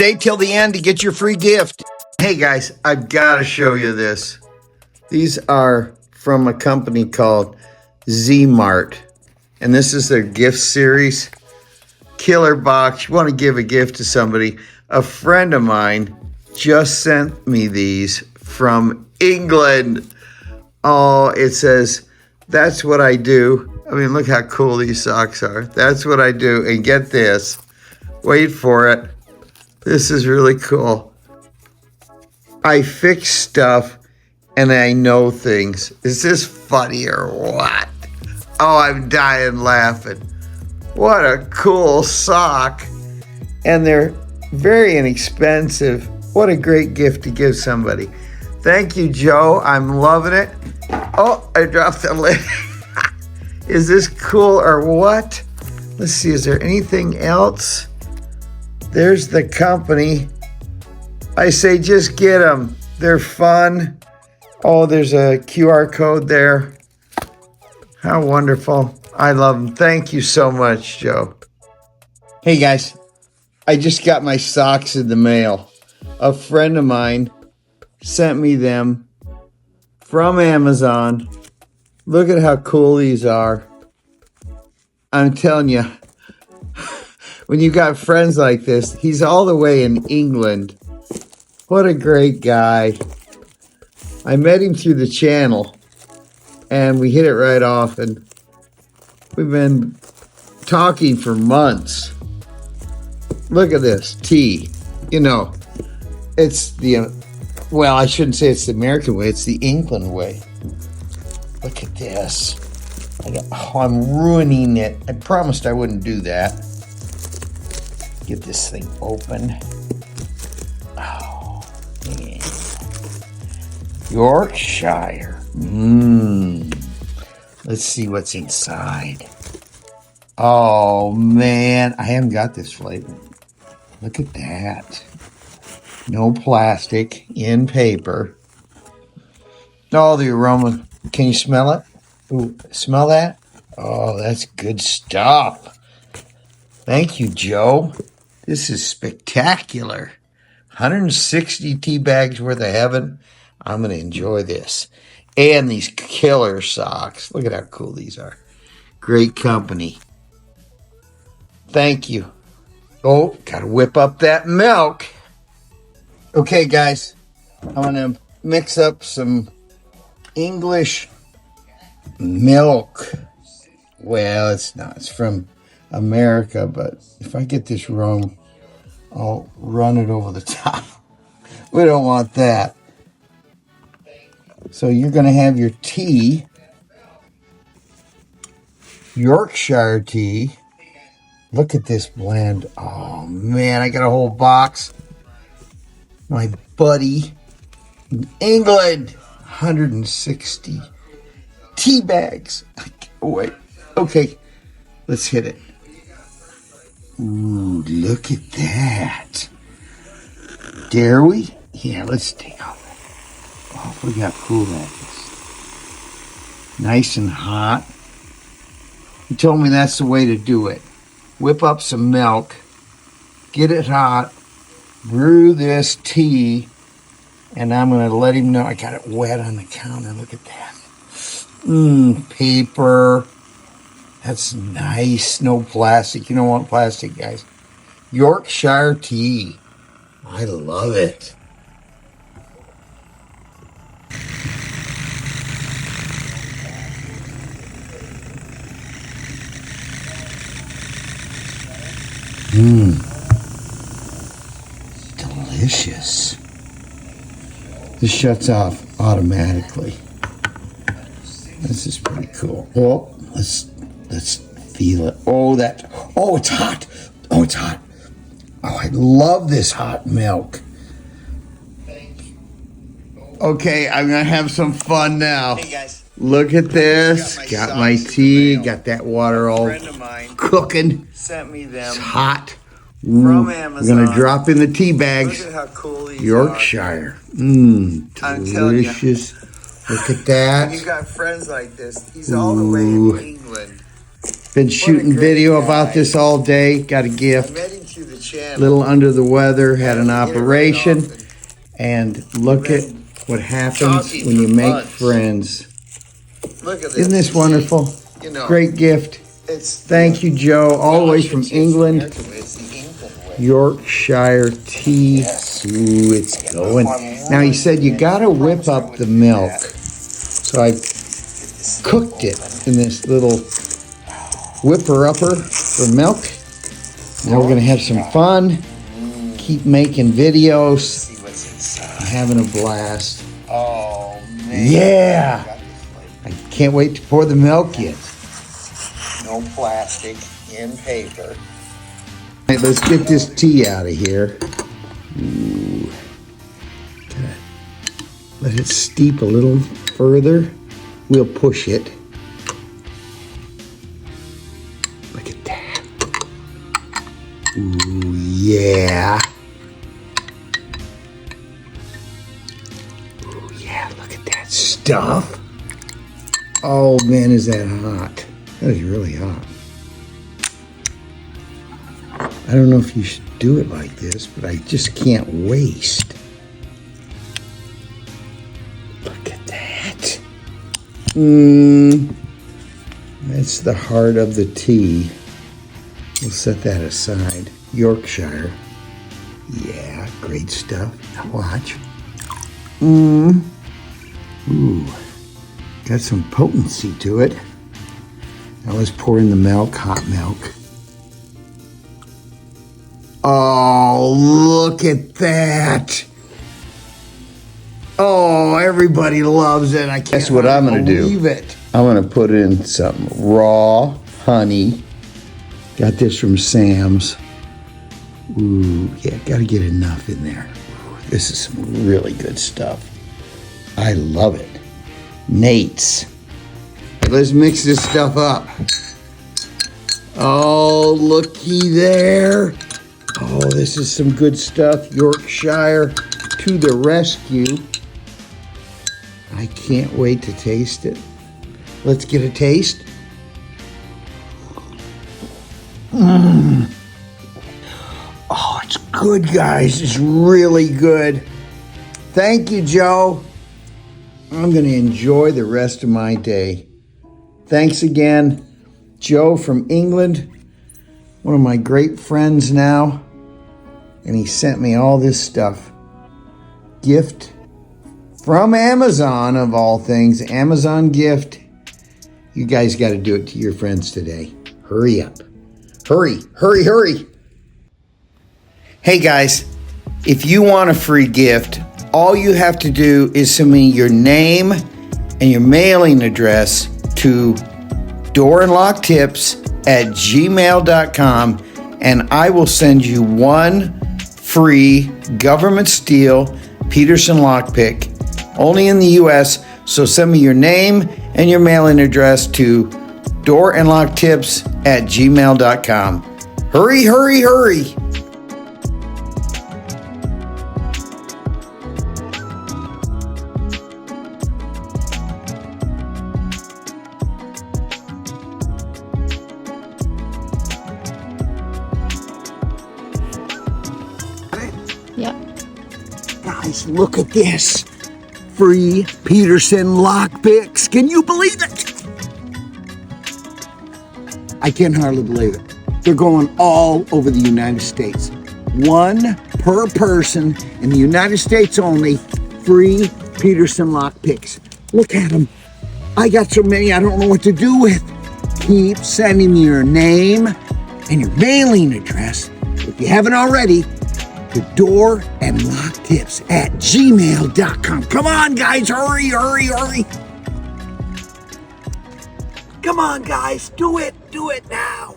Stay till the end to get your free gift. Hey guys, I've got to show you this. These are from a company called Z-Mart, and this is their gift series. Killer box. You want to give a gift to somebody. A friend of mine just sent me these from England. Oh, it says, that's what I do. I mean, look how cool these socks are. That's what I do. And get this. Wait for it. This is really cool. I fix stuff and I know things. Is this funny or what? Oh, I'm dying laughing. What a cool sock. And they're very inexpensive. What a great gift to give somebody. Thank you, Joe. I'm loving it. Oh, I dropped the lid. Is this cool or what? Let's see, is there anything else? There's the company. I say just get them. They're fun. Oh, there's a QR code there. How wonderful. I love them. Thank you so much, Joe. Hey, guys. I just got my socks in the mail. A friend of mine sent me them from Amazon. Look at how cool these are. I'm telling you, when you got friends like this, he's all the way in England. What a great guy. I met him through the channel, and we hit it right off, and we've been talking for months. Look at this, tea. You know, it's the, well, I shouldn't say it's the American way, it's the England way. Look at this. I'm ruining it. I promised I wouldn't do that. Get this thing open. Oh, man. Yorkshire. Let's see what's inside. Oh, man. I haven't got this flavor. Look at that. No plastic, in paper. Oh, the aroma. Can you smell it? Ooh, smell that? Oh, that's good stuff. Thank you, Joe. This is spectacular. 160 tea bags worth of heaven. I'm going to enjoy this. And these killer socks. Look at how cool these are. Great company. Thank you. Oh, got to whip up that milk. Okay, guys. I'm going to mix up some English milk. Well, it's not. It's from America, but if I get this wrong, I'll run it over the top. We don't want that. So you're going to have your tea, Yorkshire tea. Look at this blend. Oh, man, I got a whole box. My buddy in England, 160 tea bags. Oh, wait. Okay, let's hit it. Ooh, look at that. Dare we? Yeah, let's take off. Oh, look how cool that is. Nice and hot. He told me that's the way to do it. Whip up some milk, get it hot, brew this tea, and I'm going to let him know. I got it wet on the counter. Look at that. Paper. That's nice. No plastic. You don't want plastic, guys. Yorkshire tea. I love it. Delicious. This shuts off automatically. This is pretty cool. Oh, let's feel it. Oh, it's hot. Oh, it's hot. Oh, I love this hot milk. Okay, I'm gonna have some fun now. Hey guys. Look at this. Got my tea. Got that water all cooking. Sent me them. It's hot. From Amazon. We're gonna drop in the tea bags. Look at how cool these Yorkshire. Delicious. Look at that. When you got friends like this, he's all the way in England. Been shooting video about this all day. Got a gift. to the channel. Little under the weather, had an operation, and look at what happens when you make friends. Look at this. Isn't this wonderful? You know, great gift. Thank you, Joe, all the way from England. Yorkshire tea. Ooh, it's going. Now, he said you got to whip up the milk. So I cooked it in this little whipper-upper for milk. Now we're going to have some fun, keep making videos, having a blast. Oh, man. Yeah! I can't wait to pour the milk in. No plastic, in paper. All right, let's get this tea out of here. Ooh. Let it steep a little further. We'll push it. Look at that. Ooh, yeah. Ooh, yeah, look at that stuff. Oh, man, is that hot. That is really hot. I don't know if you should do it like this, but I just can't waste. Look at that. That's the heart of the tea. We'll set that aside. Yorkshire. Yeah, great stuff. Now watch. Ooh. Got some potency to it. Now let's pour in the milk, hot milk. Oh, look at that. Oh, everybody loves it. I can't Guess what I'm going to do? believe it. I'm going to put in some raw honey. Got this from Sam's. Ooh, yeah, got to get enough in there. Ooh, this is some really good stuff. I love it. Nate's. Let's mix this stuff up. Oh, looky there. Oh, this is some good stuff. Yorkshire to the rescue. I can't wait to taste it. Let's get a taste. Oh, it's good, guys. It's really good. Thank you, Joe. I'm going to enjoy the rest of my day. Thanks again, Joe from England, one of my great friends now, and he sent me all this stuff. Gift from Amazon, of all things, Amazon gift. You guys got to do it to your friends today. Hurry up. Hurry, hurry, hurry. Hey guys, if you want a free gift, all you have to do is send me your name and your mailing address to doorandlocktips@gmail.com, and I will send you one free government steel Peterson lockpick, only in the US. So send me your name and your mailing address to doorandlocktips@gmail.com. Hurry, hurry, hurry. Yep. Guys, look at this. Free Peterson lockpicks. Can you believe it? I can hardly believe it. They're going all over the United States. One per person in the United States only. Free Peterson lockpicks. Look at them. I got so many I don't know what to do with. Keep sending me your name and your mailing address, if you haven't already, to doorandlocktips@gmail.com. Come on, guys, hurry, hurry, hurry. Come on, guys, do it now.